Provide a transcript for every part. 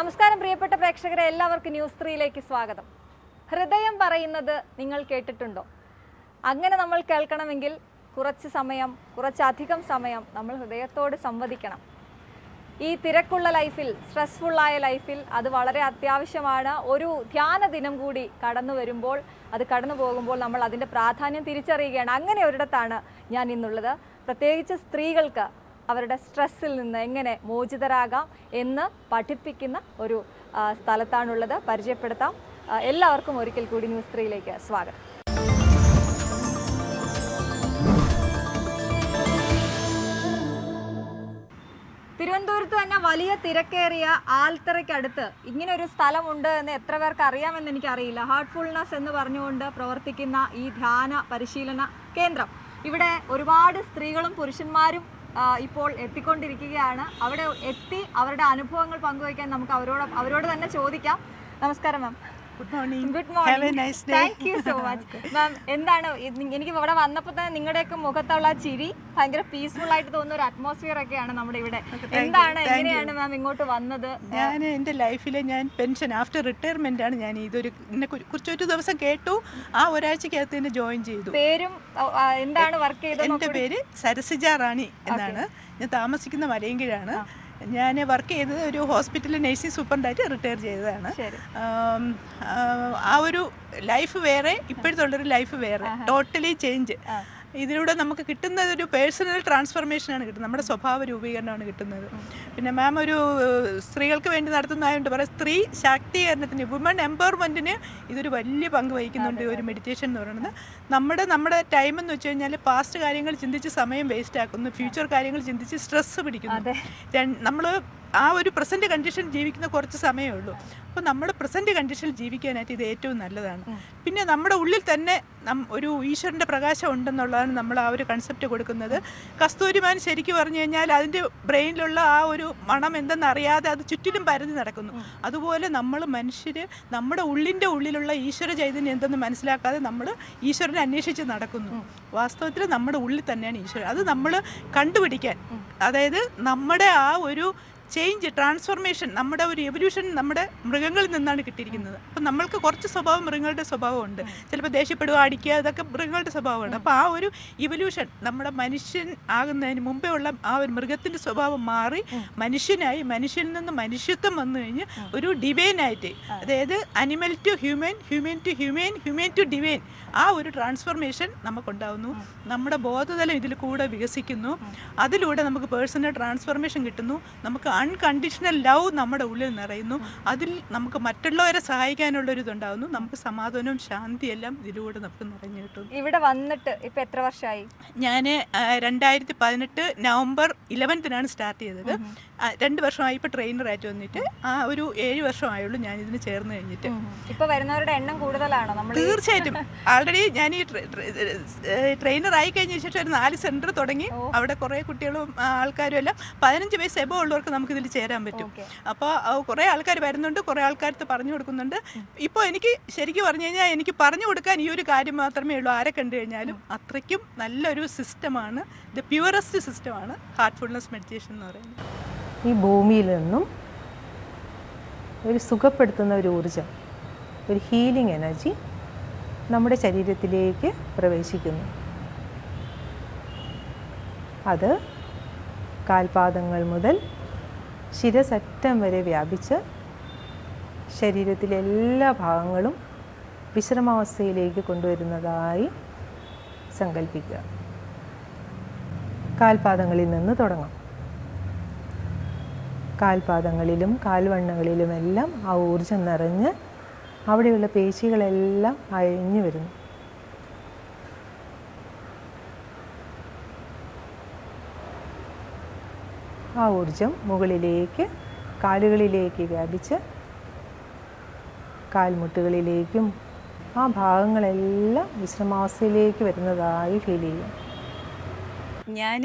നമസ്കാരം പ്രിയപ്പെട്ട പ്രേക്ഷകരെ, എല്ലാവർക്കും ന്യൂസ് 3യിലേക്ക് സ്വാഗതം. ഹൃദയം പറയുന്നത് നിങ്ങൾ കേട്ടിട്ടുണ്ടോ? അങ്ങനെ നമ്മൾ കേൾക്കണമെങ്കിൽ കുറച്ചധികം സമയം നമ്മൾ ഹൃദയത്തോട് സംവദിക്കണം. ഈ തിരക്കുള്ള ലൈഫിൽ, സ്ട്രെസ്ഫുള്ളായ ലൈഫിൽ അത് വളരെ അത്യാവശ്യമാണ്. ഒരു ധ്യാന ദിനം കൂടി കടന്നു പോകുമ്പോൾ നമ്മൾ അതിൻ്റെ പ്രാധാന്യം തിരിച്ചറിയുകയാണ്. അങ്ങനെ ഒരിടത്താണ് ഞാൻ ഇന്നുള്ളത്. പ്രത്യേകിച്ച് സ്ത്രീകൾക്ക് അവരുടെ സ്ട്രെസ്സിൽ നിന്ന് എങ്ങനെ മോചിതരാകാം എന്ന് പഠിപ്പിക്കുന്ന ഒരു സ്ഥലത്താണുള്ളത്. പരിചയപ്പെടുത്താം. എല്ലാവർക്കും ഒരിക്കൽ കൂടി ന്യൂസ് 3യിലേക്ക് സ്വാഗതം. തിരുവനന്തപുരത്ത് തന്നെ വലിയ തിരക്കേറിയ ആൽത്തറയ്ക്കടുത്ത് ഇങ്ങനെ ഒരു സ്ഥലമുണ്ട് എന്ന് എത്ര പേർക്ക് അറിയാമെന്ന് എനിക്കറിയില്ല. ഹാർട്ട്ഫുൾനെസ് എന്ന് പറഞ്ഞുകൊണ്ട് പ്രവർത്തിക്കുന്ന ഈ ധ്യാന പരിശീലന കേന്ദ്രം, ഇവിടെ ഒരുപാട് സ്ത്രീകളും പുരുഷന്മാരും ഇപ്പോൾ എത്തിക്കൊണ്ടിരിക്കുകയാണ്. അവിടെ എത്തി അവരുടെ അനുഭവങ്ങൾ പങ്കുവയ്ക്കാൻ നമുക്ക് അവരോട് തന്നെ ചോദിക്കാം. നമസ്കാരം ma'am. Good morning. Good morning. Thank you so much ma'am. എന്താണ് എനിക്ക് ഇവിടെ വന്നപ്പോൾ തന്നെ നിങ്ങളുടെയൊക്കെ മുഖത്തുള്ള ചിരി ഭയങ്കര പീസ്ഫുൾ ആയിട്ട് തോന്നുന്ന ഒരു അറ്റ്മോസ്ഫിയർ ഒക്കെയാണ് നമ്മുടെ ഇവിടെ. എങ്ങനെയാണ് മാം ഇങ്ങോട്ട് വന്നത്? ഞാൻ എൻ്റെ ലൈഫിൽ പെൻഷൻ ആഫ്റ്റർ റിട്ടയർമെന്റ് ആണ് ഞാൻ ഇതിനെ കുറിച്ചൊരു ദിവസം കേട്ടു. ആ ഒരാഴ്ചക്കകത്ത് തന്നെ ജോയിൻ ചെയ്തു. പേരും എന്താണ് വർക്ക് ചെയ്തത്? എൻ്റെ പേര് സരസിജ റാണി എന്നാണ്. ഞാൻ താമസിക്കുന്ന മലയങ്കിഴാണ്. ഞാൻ വർക്ക് ചെയ്തത് ഒരു ഹോസ്പിറ്റലിൽ നഴ്സിംഗ് സൂപ്രണ്ടായിട്ട് റിട്ടയർ ചെയ്തതാണ്. ആ ഒരു ലൈഫ് വേറെ, ഇപ്പോഴത്തെ ഉള്ളൊരു ലൈഫ് വേറെ, ടോട്ടലി ചേഞ്ച്. ഇതിലൂടെ നമുക്ക് കിട്ടുന്നത് ഒരു പേഴ്സണൽ ട്രാൻസ്ഫർമേഷനാണ് കിട്ടുന്നത്, നമ്മുടെ സ്വഭാവ രൂപീകരണമാണ് കിട്ടുന്നത്. പിന്നെ മാം ഒരു സ്ത്രീകൾക്ക് വേണ്ടി നടത്തുന്നതായതുകൊണ്ട് പറയാം, സ്ത്രീ ശാക്തീകരണത്തിന്, വുമൺ എംപവർമെൻറ്റിന് ഇതൊരു വലിയ പങ്ക് വഹിക്കുന്നുണ്ട്. ഒരു മെഡിറ്റേഷൻ എന്ന് പറയുന്നത് നമ്മുടെ ടൈം എന്ന് വെച്ച് കഴിഞ്ഞാൽ പാസ്റ്റ് കാര്യങ്ങൾ ചിന്തിച്ച് സമയം വേസ്റ്റ് ആക്കുന്നു, ഫ്യൂച്ചർ കാര്യങ്ങൾ ചിന്തിച്ച് സ്ട്രെസ്സ് പിടിക്കുന്നു. നമ്മൾ ആ ഒരു പ്രസൻറ്റ് കണ്ടീഷൻ ജീവിക്കുന്ന കുറച്ച് സമയമേ ഉള്ളൂ. അപ്പോൾ നമ്മൾ പ്രസൻറ്റ് കണ്ടീഷനിൽ ജീവിക്കാനായിട്ട് ഇത് ഏറ്റവും നല്ലതാണ്. പിന്നെ നമ്മുടെ ഉള്ളിൽ തന്നെ ഒരു ഈശ്വരൻ്റെ പ്രകാശം ഉണ്ടെന്നുള്ളതാണ് നമ്മൾ ആ ഒരു കൺസെപ്റ്റ് കൊടുക്കുന്നത്. കസ്തൂരിമാൻ ശരിക്കും പറഞ്ഞു കഴിഞ്ഞാൽ അതിൻ്റെ ബ്രെയിനിലുള്ള ആ ഒരു മണം എന്തെന്നറിയാതെ അത് ചുറ്റിലും പരതി നടക്കുന്നു. അതുപോലെ നമ്മൾ മനുഷ്യർ നമ്മുടെ ഉള്ളിലുള്ള ഈശ്വര ചൈതന്യം എന്തെന്ന് മനസ്സിലാക്കാതെ നമ്മൾ ഈശ്വരനെ അന്വേഷിച്ച് നടക്കുന്നു. വാസ്തവത്തിൽ നമ്മുടെ ഉള്ളിൽ തന്നെയാണ് ഈശ്വരൻ. അത് നമ്മൾ കണ്ടുപിടിക്കാൻ, അതായത് നമ്മുടെ ആ ഒരു ചേഞ്ച്, ട്രാൻസ്ഫോർമേഷൻ, നമ്മുടെ ഒരു എവല്യൂഷൻ നമ്മുടെ മൃഗങ്ങളിൽ നിന്നാണ് കിട്ടിയിരിക്കുന്നത്. അപ്പം നമ്മൾക്ക് കുറച്ച് സ്വഭാവം മൃഗങ്ങളുടെ സ്വഭാവമുണ്ട്. ചിലപ്പോൾ ദേഷ്യപ്പെടുക, അടിക്കുക, അതൊക്കെ മൃഗങ്ങളുടെ സ്വഭാവമുണ്ട്. അപ്പോൾ ആ ഒരു ഇവല്യൂഷൻ നമ്മുടെ മനുഷ്യൻ ആകുന്നതിന് മുമ്പേ ഉള്ള ആ ഒരു മൃഗത്തിൻ്റെ സ്വഭാവം മാറി മനുഷ്യനായി, മനുഷ്യനിൽ നിന്ന് മനുഷ്യത്വം വന്നു കഴിഞ്ഞ് ഒരു ഡിവൈനായിട്ട്, അതായത് animal to human, human to human, human to divine, ആ ഒരു ട്രാൻസ്ഫോർമേഷൻ നമുക്കുണ്ടാകുന്നു. നമ്മുടെ ബോധതലം ഇതിൽ കൂടെ വികസിക്കുന്നു. അതിലൂടെ നമുക്ക് പേഴ്സണൽ ട്രാൻസ്ഫോർമേഷൻ കിട്ടുന്നു. നമുക്ക് അൺകണ്ടീഷണൽ ലവ് നമ്മുടെ ഉള്ളിൽ നിറയുന്നു. അതിൽ നമുക്ക് മറ്റുള്ളവരെ സഹായിക്കാനുള്ളൊരിതുണ്ടാകുന്നു. നമുക്ക് സമാധാനവും ശാന്തിയെല്ലാം ഇതിലൂടെ നമുക്ക് നിറഞ്ഞു കിട്ടുന്നു. ഇവിടെ വന്നിട്ട് ഇപ്പം എത്ര വർഷമായി? ഞാൻ 2018 നവംബർ 11 സ്റ്റാർട്ട് ചെയ്തത്. 2 വർഷമായി ഇപ്പോൾ ട്രെയിനറായിട്ട് വന്നിട്ട്. ആ ഒരു 7 വർഷമായുള്ളൂ ഞാൻ ഇതിന് ചേർന്ന് കഴിഞ്ഞിട്ട്. ഇപ്പോൾ വരുന്നവരുടെ എണ്ണം കൂടുതലാണോ? നമ്മൾ തീർച്ചയായിട്ടും ആൾറെഡി ഞാൻ ഈ ട്രെയിനർ ആയി കഴിഞ്ഞ ശേഷം ഒരു 4 സെൻറ്റർ തുടങ്ങി. അവിടെ കുറേ കുട്ടികളും ആൾക്കാരും എല്ലാം 15 വയസ്സ് എബോ ഉള്ളവർക്ക് നമുക്ക് ഇതിൽ ചേരാൻ പറ്റും. അപ്പോൾ കുറേ ആൾക്കാർ വരുന്നുണ്ട്, കുറേ ആൾക്കാർക്ക് പറഞ്ഞു കൊടുക്കുന്നുണ്ട്. ഇപ്പോൾ എനിക്ക് ശരിക്കും പറഞ്ഞു കഴിഞ്ഞാൽ എനിക്ക് പറഞ്ഞു കൊടുക്കാൻ ഈ ഒരു കാര്യം മാത്രമേ ഉള്ളൂ. ആരെ കണ്ടു കഴിഞ്ഞാലും അത്രയ്ക്കും നല്ലൊരു സിസ്റ്റമാണ്, ദ പ്യുവറസ്റ്റ് സിസ്റ്റമാണ് ഹാർട്ട്ഫുൾനെസ് മെഡിറ്റേഷൻ എന്ന് പറയുന്നത്. ഈ ഭൂമിയിൽ നിന്നും ഒരു സുഖപ്പെടുത്തുന്ന ഒരു ഊർജം, ഒരു ഹീലിംഗ് എനർജി നമ്മുടെ ശരീരത്തിലേക്ക് പ്രവേശിക്കുന്നു. അത് കാൽപാദങ്ങൾ മുതൽ ശിരസറ്റം വരെ വ്യാപിച്ച് ശരീരത്തിലെ എല്ലാ ഭാഗങ്ങളും വിശ്രമാവസ്ഥയിലേക്ക് കൊണ്ടുവരുന്നതായി സങ്കല്പിക്കുക. കാൽപാദങ്ങളിൽ നിന്ന് തുടങ്ങാം. കാൽപാദങ്ങളിലും കാൽവണ്ണകളിലുമെല്ലാം ആ ഊർജം നിറഞ്ഞ് അവിടെയുള്ള പേശികളെല്ലാം അയഞ്ഞു വരുന്നു. ആ ഊർജം മുകളിലേക്ക് കാലുകളിലേക്ക് വ്യാപിച്ച് കാൽമുട്ടുകളിലേക്കും ആ ഭാഗങ്ങളെല്ലാം വിശ്രമാവസ്ഥയിലേക്ക് വരുന്നതായി ഫീൽ ചെയ്യും. ഞാൻ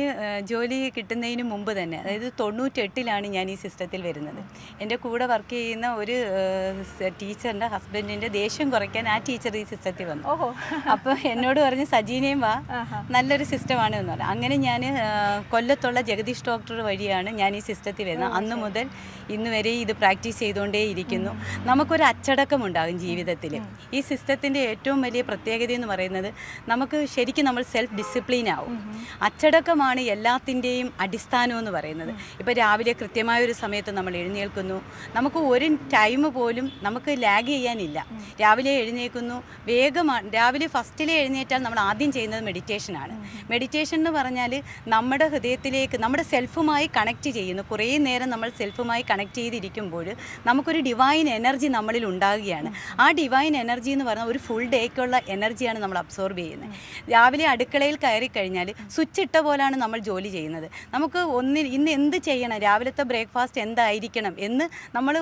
ജോലി കിട്ടുന്നതിന് മുമ്പ് തന്നെ, അതായത് 98-ലാണ് ഞാൻ ഈ സിസ്റ്റത്തിൽ വരുന്നത്. എൻ്റെ കൂടെ വർക്ക് ചെയ്യുന്ന ഒരു ടീച്ചറിൻ്റെ ഹസ്ബൻഡിൻ്റെ ദേഷ്യം കുറയ്ക്കാൻ ആ ടീച്ചർ ഈ സിസ്റ്റത്തിൽ വന്നു. അപ്പോൾ എന്നോട് പറഞ്ഞ് സജീനയും വാ, നല്ലൊരു സിസ്റ്റമാണ് എന്ന് പറഞ്ഞു. അങ്ങനെ ഞാൻ കൊല്ലത്തുള്ള ജഗദീഷ് ഡോക്ടർ വഴിയാണ് ഞാൻ ഈ സിസ്റ്റത്തിൽ വരുന്നത്. അന്ന് മുതൽ ഇന്ന് വരെ ഇത് പ്രാക്ടീസ് ചെയ്തുകൊണ്ടേ ഇരിക്കുന്നു. നമുക്കൊരു അച്ചടക്കമുണ്ടാകും ജീവിതത്തിൽ. ഈ സിസ്റ്റത്തിൻ്റെ ഏറ്റവും വലിയ പ്രത്യേകത എന്ന് പറയുന്നത് നമുക്ക് ശരിക്കും നമ്മൾ സെൽഫ് ഡിസിപ്ലിൻ ആവും. അച്ചടക്കമാണ് എല്ലാത്തിൻ്റെയും അടിസ്ഥാനം എന്ന് പറയുന്നത്. ഇപ്പോൾ രാവിലെ കൃത്യമായൊരു സമയത്ത് നമ്മൾ എഴുന്നേൽക്കുന്നു. നമുക്ക് ഒരു ടൈം പോലും നമുക്ക് ലാഗ് ചെയ്യാനില്ല. രാവിലെ എഴുന്നേൽക്കുന്നു, വേഗമാണ്. രാവിലെ ഫസ്റ്റിലെ എഴുന്നേറ്റാൽ നമ്മൾ ആദ്യം ചെയ്യുന്നത് മെഡിറ്റേഷനാണ്. മെഡിറ്റേഷൻ എന്ന് പറഞ്ഞാൽ നമ്മുടെ ഹൃദയത്തിലേക്ക്, നമ്മുടെ സെൽഫുമായി കണക്ട് ചെയ്യുന്നു. കുറേ നേരം നമ്മൾ സെൽഫുമായി കണക്ട് ചെയ്തിരിക്കുമ്പോൾ നമുക്കൊരു ഡിവൈൻ എനർജി നമ്മളിൽ ഉണ്ടാകുകയാണ്. ആ ഡിവൈൻ എനർജി എന്ന് പറഞ്ഞാൽ ഒരു ഫുൾ ഡേക്കുള്ള എനർജിയാണ് നമ്മൾ അബ്സോർബ് ചെയ്യുന്നത്. രാവിലെ അടുക്കളയിൽ കയറി കഴിഞ്ഞാൽ സ്വിച്ച് ഇട്ട പോലാണ് നമ്മൾ ജോലി ചെയ്യുന്നത്. നമുക്ക് ഇന്ന് എന്ത് ചെയ്യണം, രാവിലത്തെ ബ്രേക്ക്ഫാസ്റ്റ് എന്തായിരിക്കണം എന്ന് നമ്മൾ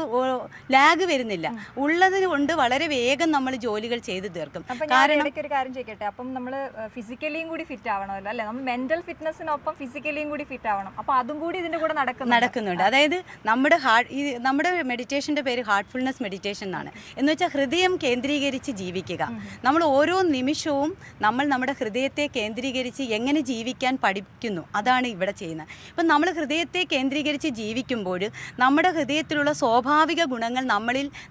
ലാഗ് വരുന്നില്ല. ഉള്ളത് കൊണ്ട് വളരെ വേഗം നമ്മൾ ജോലികൾ ചെയ്തു തീർക്കും. കാരണം ഒരു കാര്യം ചോദിക്കട്ടെ, അപ്പം നമ്മൾ ഫിസിക്കലിയും കൂടി ഫിറ്റ് ആവണമല്ലോ അല്ലേ? നമ്മൾ മെന്റൽ ഫിറ്റ്നസിനൊപ്പം ഫിസിക്കലിയും കൂടി ഫിറ്റ് ആവണം. അപ്പോൾ അതും കൂടി ഇതിൻ്റെ കൂടെ നടക്കുന്നുണ്ട്. അതായത് നമ്മുടെ മെഡിറ്റേഷൻ്റെ പേര് ഹാർട്ട്ഫുൾനെസ് മെഡിറ്റേഷൻ എന്നാണ്. എന്ന് വെച്ചാൽ ഹൃദയം കേന്ദ്രീകരിച്ച് ജീവിക്കുക. നമ്മൾ ഓരോ നിമിഷവും നമ്മൾ നമ്മുടെ ഹൃദയത്തെ കേന്ദ്രീകരിച്ച് എങ്ങനെ ജീവിക്കാൻ പഠിക്കുന്നു. അതാണ് ഇവിടെ ചെയ്യുന്നത്. ഇപ്പം നമ്മൾ ഹൃദയത്തെ കേന്ദ്രീകരിച്ച് ജീവിക്കുമ്പോൾ നമ്മുടെ ഹൃദയത്തിലുള്ള സ്വാഭാവിക ഗുണങ്ങൾ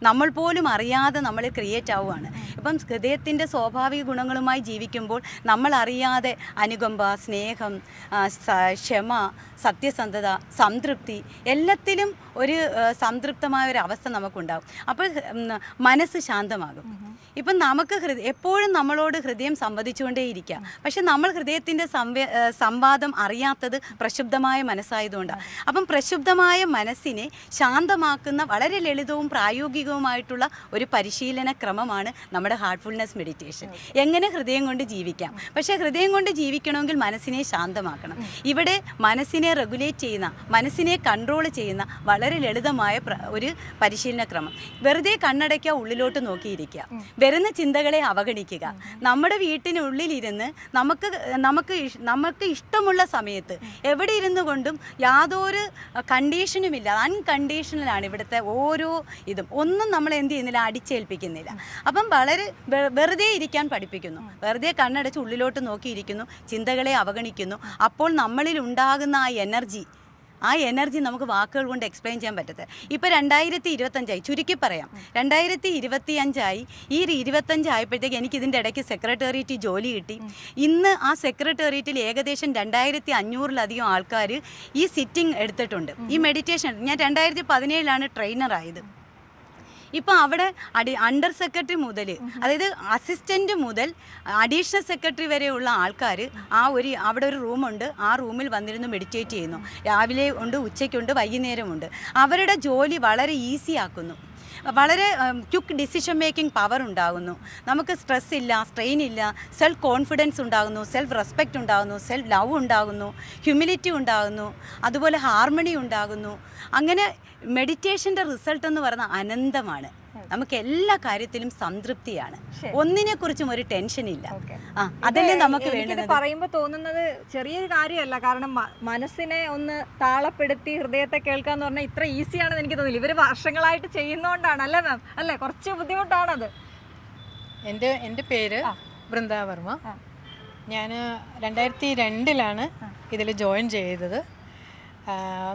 നമ്മൾ പോലും അറിയാതെ നമ്മളിൽ ക്രിയേറ്റ് ആവുകയാണ്. ഇപ്പം ഹൃദയത്തിൻ്റെ സ്വാഭാവിക ഗുണങ്ങളുമായി ജീവിക്കുമ്പോൾ നമ്മൾ അറിയാതെ അനുകമ്പ, സ്നേഹം, ക്ഷമ, സത്യസന്ധത, സംതൃപ്തി, എല്ലാത്തിലും ഒരു സംതൃപ്തമായ ഒരു അവസ്ഥ നമുക്കുണ്ടാകും. അപ്പോൾ മനസ്സ് ശാന്തമാകും. ഇപ്പം നമുക്ക് എപ്പോഴും നമ്മളോട് ഹൃദയം സംവദിച്ചുകൊണ്ടേയിരിക്കുക. പക്ഷെ നമ്മൾ ഹൃദയത്തിൻ്റെ സംവാദം അറിയാത്തത് പ്രക്ഷുബ്ധമായ മനസ്സായതുകൊണ്ടാണ്. അപ്പം പ്രക്ഷുബ്ധമായ മനസ്സിനെ ശാന്തമാക്കുന്ന വളരെ ലളിതവും പ്രായോഗികവുമായിട്ടുള്ള ഒരു പരിശീലന ക്രമമാണ് നമ്മുടെ ഹാർട്ട്ഫുൾനെസ് മെഡിറ്റേഷൻ. എങ്ങനെ ഹൃദയം കൊണ്ട് ജീവിക്കാം. പക്ഷേ ഹൃദയം കൊണ്ട് ജീവിക്കണമെങ്കിൽ മനസ്സിനെ ശാന്തമാക്കണം. ഇവിടെ മനസ്സിനെ റെഗുലേറ്റ് ചെയ്യുന്ന, മനസ്സിനെ കൺട്രോൾ ചെയ്യുന്ന വളരെ ലളിതമായ ഒരു പരിശീലന ക്രമം. വെറുതെ കണ്ണടയ്ക്കുക, ഉള്ളിലോട്ട് നോക്കിയിരിക്കുക, വരുന്ന ചിന്തകളെ അവഗണിക്കുക. നമ്മുടെ വീട്ടിനുള്ളിലിരുന്ന് നമുക്ക് ഇഷ്ടമുള്ള സമയത്ത് എവിടെ ഇരുന്നു കൊണ്ടും യാതൊരു കണ്ടീഷനുമില്ല, അൺകണ്ടീഷണലാണ് ഇവിടുത്തെ ഓരോ ഇതും. ഒന്നും നമ്മൾ എന്ത് ചെയ്യുന്നില്ല, അടിച്ചേൽപ്പിക്കുന്നില്ല. അപ്പം വളരെ വെറുതെ ഇരിക്കാൻ പഠിപ്പിക്കുന്നു. വെറുതെ കണ്ണടച്ച് ഉള്ളിലോട്ട് നോക്കിയിരിക്കുന്നു, ചിന്തകളെ അവഗണിക്കുന്നു. അപ്പോൾ നമ്മളിൽ ഉണ്ടാകുന്ന ആ എനർജി നമുക്ക് വാക്കുകൾ കൊണ്ട് എക്സ്പ്ലെയിൻ ചെയ്യാൻ പറ്റത്തില്ല. ഇപ്പോൾ 2025 ചുരുക്കി പറയാം, 2025 ഈ 25 ആയപ്പോഴത്തേക്ക് എനിക്ക് ഇതിൻ്റെ ഇടയ്ക്ക് സെക്രട്ടേറിയറ്റ് ജോലി കിട്ടി. ഇന്ന് ആ സെക്രട്ടേറിയറ്റിൽ ഏകദേശം 2500-ലധികം ആൾക്കാർ ഈ സിറ്റിംഗ് എടുത്തിട്ടുണ്ട്. ഈ മെഡിറ്റേഷൻ ഞാൻ 2017-ലാണ് ട്രെയിനറായത്. ഇപ്പോൾ അവിടെ അണ്ടർ സെക്രട്ടറി മുതൽ, അതായത് അസിസ്റ്റൻ്റ് മുതൽ അഡീഷണൽ സെക്രട്ടറി വരെയുള്ള ആൾക്കാർ അവിടെ ഒരു റൂമുണ്ട്. ആ റൂമിൽ വന്നിരുന്ന് മെഡിറ്റേറ്റ് ചെയ്യുന്നു. രാവിലെ ഉണ്ട്, ഉച്ചയ്ക്കുണ്ട്, വൈകുന്നേരമുണ്ട്. അവരുടെ ജോലി വളരെ ഈസി ആക്കുന്നു. വളരെ ക്വിക്ക് ഡിസിഷൻ മേക്കിംഗ് പവർ ഉണ്ടാകുന്നു. നമുക്ക് സ്ട്രെസ് ഇല്ല, സ്ട്രെയിൻ ഇല്ല, സെൽഫ് കോൺഫിഡൻസ് ഉണ്ടാകുന്നു, സെൽഫ് റെസ്പെക്റ്റ് ഉണ്ടാകുന്നു, സെൽഫ് ലവ് ഉണ്ടാകുന്നു, ഹ്യൂമിലിറ്റി ഉണ്ടാകുന്നു, അതുപോലെ ഹാർമണി ഉണ്ടാകുന്നു. അങ്ങനെ മെഡിറ്റേഷൻ്റെ റിസൾട്ട് എന്ന് പറഞ്ഞാൽ അനന്തമാണ്. നമുക്ക് എല്ലാ കാര്യത്തിലും സംതൃപ്തിയാണ്. ഒന്നിനെ കുറിച്ചും ഒരു ടെൻഷൻ ഇല്ല. അതല്ലേ നമുക്ക് വേണ്ടത്. പറയുമ്പോൾ തോന്നുന്നത് ചെറിയൊരു കാര്യമല്ല. കാരണം മനസ്സിനെ ഒന്ന് താളപ്പെടുത്തി ഹൃദയത്തെ കേൾക്കാന്ന് പറഞ്ഞാൽ ഇത്ര ഈസിയാണെന്ന് എനിക്ക് തോന്നില്ല. ഇവർ വർഷങ്ങളായിട്ട് ചെയ്യുന്നതുകൊണ്ടാണ് അല്ലേ മാം? അല്ലേ, കുറച്ച് ബുദ്ധിമുട്ടാണത്. എൻ്റെ പേര് വൃന്ദാവർമ്മ. ഞാൻ 2002-ലാണ് ഇതിൽ ജോയിൻ ചെയ്തത്.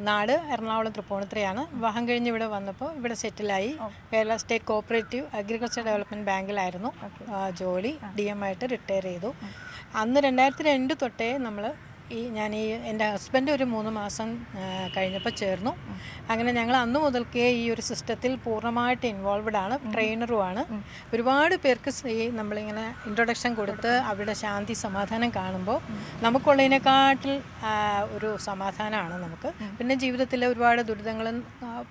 നാട് എറണാകുളം തൃപ്പൂണിത്തുറയാണ്. വിവാഹം കഴിഞ്ഞ് ഇവിടെ വന്നപ്പോൾ ഇവിടെ സെറ്റിലായി. Kerala state cooperative agriculture development ബാങ്കിലായിരുന്നു ജോലി. DM ആയിട്ട് റിട്ടയർ ചെയ്തു. അന്ന് 2002 തൊട്ടേ ഞാൻ എൻ്റെ ഹസ്ബൻഡ് ഒരു 3 മാസം കഴിഞ്ഞപ്പോൾ ചേർന്നു. അങ്ങനെ ഞങ്ങൾ അന്ന് മുതൽക്കേ ഈ ഒരു സിസ്റ്റത്തിൽ പൂർണ്ണമായിട്ട് ഇൻവോൾവ്ഡ് ആണ്, ട്രെയിനറുമാണ്. ഒരുപാട് പേർക്ക് നമ്മളിങ്ങനെ ഇൻട്രൊഡക്ഷൻ കൊടുത്ത് അവരുടെ ശാന്തി സമാധാനം കാണുമ്പോൾ നമുക്കുള്ളതിനെക്കാട്ടിൽ ഒരു സമാധാനമാണ് നമുക്ക്. പിന്നെ ജീവിതത്തിലെ ഒരുപാട് ദുരിതങ്ങളും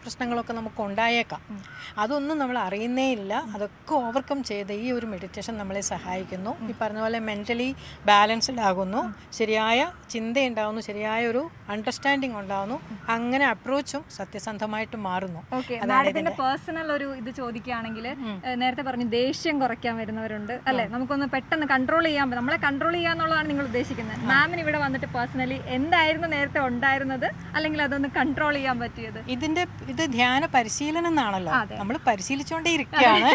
പ്രശ്നങ്ങളൊക്കെ നമുക്ക് ഉണ്ടായേക്കാം. അതൊന്നും നമ്മൾ അറിയുന്നേ ഇല്ല. അതൊക്കെ ഓവർകം ചെയ്ത് ഈ ഒരു മെഡിറ്റേഷൻ നമ്മളെ സഹായിക്കുന്നു. ഈ പറഞ്ഞ പോലെ മെൻ്റലി ബാലൻസ്ഡ് ആകുന്നു, ശരിയായ ചിന്തയുണ്ടാകുന്നു, ശരിയായ ഒരു അണ്ടർസ്റ്റാൻഡിങ് ഉണ്ടാകുന്നു. അങ്ങനെ അപ്രോച്ചും സത്യസന്ധമായിട്ട് മാറുന്നു. പേഴ്സണൽ ഒരു ഇത് ചോദിക്കുകയാണെങ്കിൽ, നേരത്തെ പറഞ്ഞു ദേഷ്യം കുറയ്ക്കാൻ വരുന്നവരുണ്ട് അല്ലെ, നമുക്കൊന്ന് പെട്ടെന്ന് കൺട്രോൾ ചെയ്യാൻ, നമ്മളെ കൺട്രോൾ ചെയ്യാന്നുള്ളതാണ് നിങ്ങൾ ഉദ്ദേശിക്കുന്നത്. മാമിന് ഇവിടെ വന്നിട്ട് പേഴ്സണലി എന്തായിരുന്നു നേരത്തെ ഉണ്ടായിരുന്നത്, അല്ലെങ്കിൽ അതൊന്ന് കൺട്രോൾ ചെയ്യാൻ പറ്റിയത്? ഇത് ധ്യാന പരിശീലനം എന്നാണല്ലോ, നമ്മൾ പരിശീലിച്ചുകൊണ്ടേ ഇരിക്കുകയാണ്.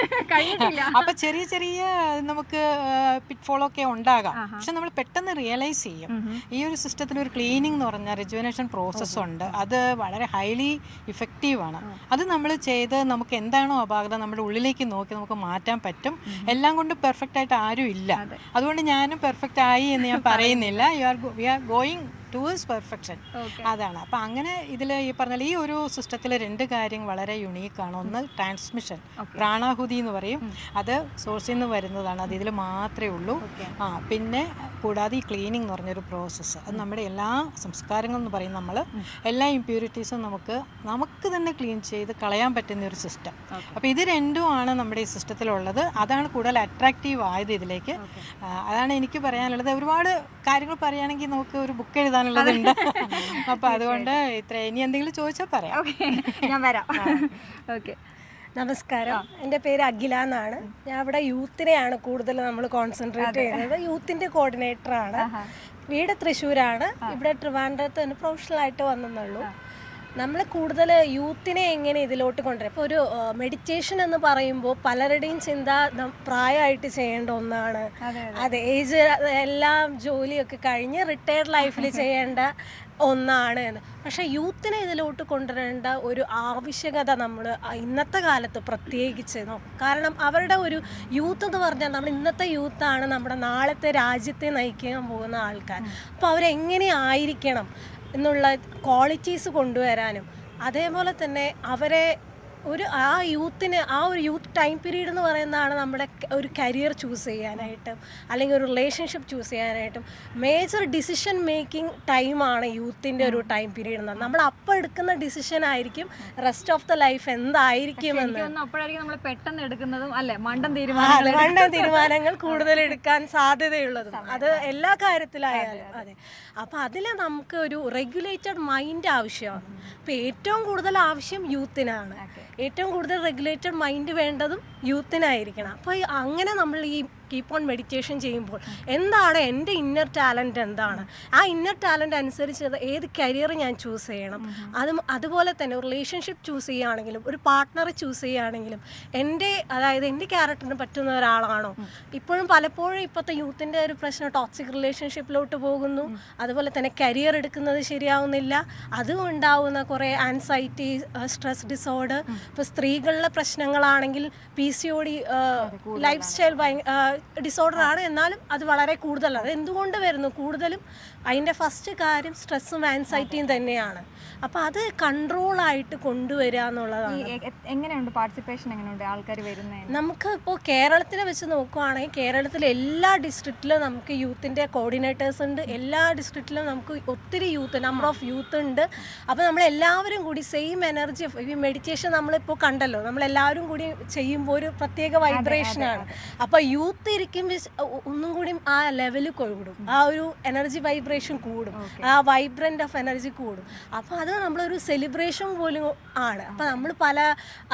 അപ്പൊ ചെറിയ ചെറിയ നമുക്ക് പിറ്റ്ഫോളൊക്കെ ഉണ്ടാകാം. പക്ഷെ നമ്മൾ പെട്ടെന്ന് റിയലൈസ് ചെയ്യും. ഈ ഒരു സിസ്റ്റത്തിൽ ഒരു ക്ലീനിങ് എന്ന് പറഞ്ഞ റിജുവനേഷൻ പ്രോസസ് ഉണ്ട്. അത് വളരെ ഹൈലി ഇഫക്റ്റീവാണ്. അത് നമ്മൾ ചെയ്ത് നമുക്ക് എന്താണോ അപാകത നമ്മുടെ ഉള്ളിലേക്ക് നോക്കി നമുക്ക് മാറ്റാൻ പറ്റും. എല്ലാം കൊണ്ട് പെർഫെക്റ്റ് ആയിട്ട് ആരും ഇല്ല. അതുകൊണ്ട് ഞാനും പെർഫെക്റ്റ് ആയി എന്ന് ഞാൻ പറയുന്നില്ല. We are going towards perfection. അതാണ്. അപ്പം അങ്ങനെ ഇതിൽ ഈ പറഞ്ഞാൽ ഈ ഒരു സിസ്റ്റത്തിൽ 2 കാര്യം വളരെ യുണീക്കാണ്. ഒന്ന് ട്രാൻസ്മിഷൻ, പ്രാണാഹുതി എന്ന് പറയും. അത് സോഴ്സിൽ നിന്ന് വരുന്നതാണ്. അത് ഇതിൽ മാത്രമേ ഉള്ളൂ. പിന്നെ കൂടാതെ ഈ ക്ലീനിങ് എന്ന് പറഞ്ഞൊരു പ്രോസസ്സ്, അത് നമ്മുടെ എല്ലാ സംസ്കാരങ്ങൾ എന്ന് പറയും, നമ്മൾ എല്ലാ ഇമ്പ്യൂരിറ്റീസും നമുക്ക് തന്നെ ക്ലീൻ ചെയ്ത് കളയാൻ പറ്റുന്ന ഒരു സിസ്റ്റം. അപ്പോൾ ഇത് രണ്ടുമാണ് നമ്മുടെ ഈ സിസ്റ്റത്തിലുള്ളത്. അതാണ് കൂടുതൽ അട്രാക്റ്റീവ് ആയത് ഇതിലേക്ക്. അതാണ് എനിക്ക് പറയാനുള്ളത്. ഒരുപാട് കാര്യങ്ങൾ പറയുകയാണെങ്കിൽ നമുക്ക് ഒരു ബുക്ക് എഴുതാനുള്ളതുണ്ട്. അപ്പോൾ അതുകൊണ്ട് ഇനി എന്തെങ്കിലും ചോദിച്ചാൽ പറയാം. ഞാൻ വരാം. ഓക്കെ, നമസ്കാരം. എൻ്റെ പേര് അഖില എന്നാണ്. ഞാൻ ഇവിടെ യൂത്തിനെയാണ് കൂടുതൽ നമ്മൾ കോൺസെൻട്രേറ്റ് ചെയ്യുന്നത്. യൂത്തിൻ്റെ കോർഡിനേറ്ററാണ്. വീട് തൃശ്ശൂരാണ്. ഇവിടെ ട്രിവാൻഡ്രത്ത് തന്നെ പ്രൊഫഷണലായിട്ട് വന്നെന്നുള്ളൂ. നമ്മൾ കൂടുതൽ യൂത്തിനെ എങ്ങനെ ഇതിലോട്ട് കൊണ്ടുവരാം. ഇപ്പോൾ ഒരു മെഡിറ്റേഷൻ എന്ന് പറയുമ്പോൾ പലരുടെയും ചിന്ത പ്രായമായിട്ട് ചെയ്യേണ്ട ഒന്നാണ്. അതെ, ഏജ് എല്ലാം ജോലിയൊക്കെ കഴിഞ്ഞ് റിട്ടയർഡ് ലൈഫിൽ ചെയ്യേണ്ട ഒന്നാണ് എന്ന്. പക്ഷേ യൂത്തിനെ ഇതിലോട്ട് കൊണ്ടുവരേണ്ട ഒരു ആവശ്യകത നമ്മൾ ഇന്നത്തെ കാലത്ത് പ്രത്യേകിച്ച് നോക്കും. കാരണം അവരുടെ ഒരു യൂത്ത് എന്ന് പറഞ്ഞാൽ നമ്മൾ ഇന്നത്തെ യൂത്താണ് നമ്മുടെ നാളത്തെ രാജ്യത്തെ നയിക്കാൻ പോകുന്ന ആൾക്കാർ. അപ്പോൾ അവരെങ്ങനെ ആയിരിക്കണം എന്നുള്ള ക്വാളിറ്റീസ് കൊണ്ടുവരാനും, അതേപോലെ തന്നെ അവരെ ആ ഒരു യൂത്ത് ടൈം പീരീഡ് എന്ന് പറയുന്നതാണ് നമ്മുടെ ഒരു കരിയർ ചൂസ് ചെയ്യാനായിട്ടും അല്ലെങ്കിൽ ഒരു റിലേഷൻഷിപ്പ് ചൂസ് ചെയ്യാനായിട്ടും മേജർ ഡിസിഷൻ മേക്കിംഗ് ടൈമാണ് യൂത്തിൻ്റെ ഒരു ടൈം പീരീഡ് എന്ന്. നമ്മൾ അപ്പം എടുക്കുന്ന ഡിസിഷൻ ആയിരിക്കും റെസ്റ്റ് ഓഫ് ദ ലൈഫ് എന്തായിരിക്കുമെന്ന്. അപ്പോഴായിരിക്കും നമ്മൾ പെട്ടെന്ന് എടുക്കുന്നതും അല്ലെ മണ്ടൻ തീരുമാനങ്ങൾ കൂടുതൽ എടുക്കാൻ സാധ്യതയുള്ളതും. അത് എല്ലാ കാര്യത്തിലായാലും. അതെ. അപ്പം അതിൽ നമുക്ക് ഒരു റെഗുലേറ്റഡ് മൈൻഡ് ആവശ്യമാണ്. അപ്പം ഏറ്റവും കൂടുതൽ ആവശ്യം യൂത്തിനാണ്. ഏറ്റവും കൂടുതൽ റെഗുലേറ്റഡ് മൈൻഡ് വേണ്ടതും യൂത്തിനായിരിക്കണം. അപ്പോൾ അങ്ങനെ നമ്മൾ ഈ കീപ്പ് ഓൺ മെഡിറ്റേഷൻ ചെയ്യുമ്പോൾ എന്താണ് എൻ്റെ ഇന്നർ ടാലൻറ്റ്, എന്താണ് ആ ഇന്നർ ടാലൻറ്റ് അനുസരിച്ച് ഏത് കരിയർ ഞാൻ ചൂസ് ചെയ്യണം. അതുപോലെ തന്നെ റിലേഷൻഷിപ്പ് ചൂസ് ചെയ്യുകയാണെങ്കിലും ഒരു പാർട്ട്ണറെ ചൂസ് ചെയ്യുകയാണെങ്കിലും അതായത് എൻ്റെ ക്യാരക്ടറിന് പറ്റുന്ന ഒരാളാണോ. ഇപ്പോഴും പലപ്പോഴും ഇപ്പോഴത്തെ യൂത്തിൻ്റെ ഒരു പ്രശ്നം ടോക്സിക് റിലേഷൻഷിപ്പിലോട്ട് പോകുന്നു. അതുപോലെ തന്നെ കരിയർ എടുക്കുന്നത് ശരിയാവുന്നില്ല. അതുകൊണ്ടാവുന്ന കുറേ ആൻസൈറ്റി, സ്ട്രെസ് ഡിസോർഡർ. ഇപ്പോൾ സ്ത്രീകളുടെ പ്രശ്നങ്ങളാണെങ്കിൽ PCOD, ലൈഫ് സ്റ്റൈൽ ഡിസോർഡർ ആണ്. എന്നാലും അത് വളരെ കൂടുതലാണ്. അത് എന്തുകൊണ്ട് വരുന്നു? കൂടുതലും അതിൻ്റെ ഫസ്റ്റ് കാര്യം സ്ട്രെസ്സും ആൻസൈറ്റിയും തന്നെയാണ്. അപ്പോൾ അത് കൺട്രോളായിട്ട് കൊണ്ടുവരിക എന്നുള്ളതാണ്. എങ്ങനെയുണ്ട് പാർട്ടിസിപ്പേഷൻ? എങ്ങനെയുണ്ട് ആൾക്കാർ വരുന്നത്? നമുക്ക് ഇപ്പോൾ കേരളത്തിനെ വെച്ച് നോക്കുകയാണെങ്കിൽ കേരളത്തിലെ എല്ലാ ഡിസ്ട്രിക്റ്റിലും നമുക്ക് യൂത്തിൻ്റെ കോർഡിനേറ്റേഴ്സ് ഉണ്ട്. എല്ലാ ഡിസ്ട്രിക്റ്റിലും നമുക്ക് ഒത്തിരി നമ്പർ ഓഫ് യൂത്ത് ഉണ്ട്. അപ്പോൾ നമ്മളെല്ലാവരും കൂടി സെയിം എനർജി, ഈ മെഡിറ്റേഷൻ നമ്മളിപ്പോൾ കണ്ടല്ലോ, നമ്മളെല്ലാവരും കൂടി ചെയ്യുമ്പോൾ ഒരു പ്രത്യേക വൈബ്രേഷനാണ്. അപ്പോൾ യൂത്ത് ഇരിക്കുമ്പോൾ ഒന്നും കൂടി ആ ലെവല് കൂടും, ആ ഒരു എനർജി വൈബ്രേഷൻ കൂടും, ആ വൈബ്രൻ്റ് ഓഫ് എനർജി കൂടും. അപ്പോൾ അത് നമ്മളൊരു സെലിബ്രേഷൻ പോലും ആണ്. അപ്പോൾ നമ്മൾ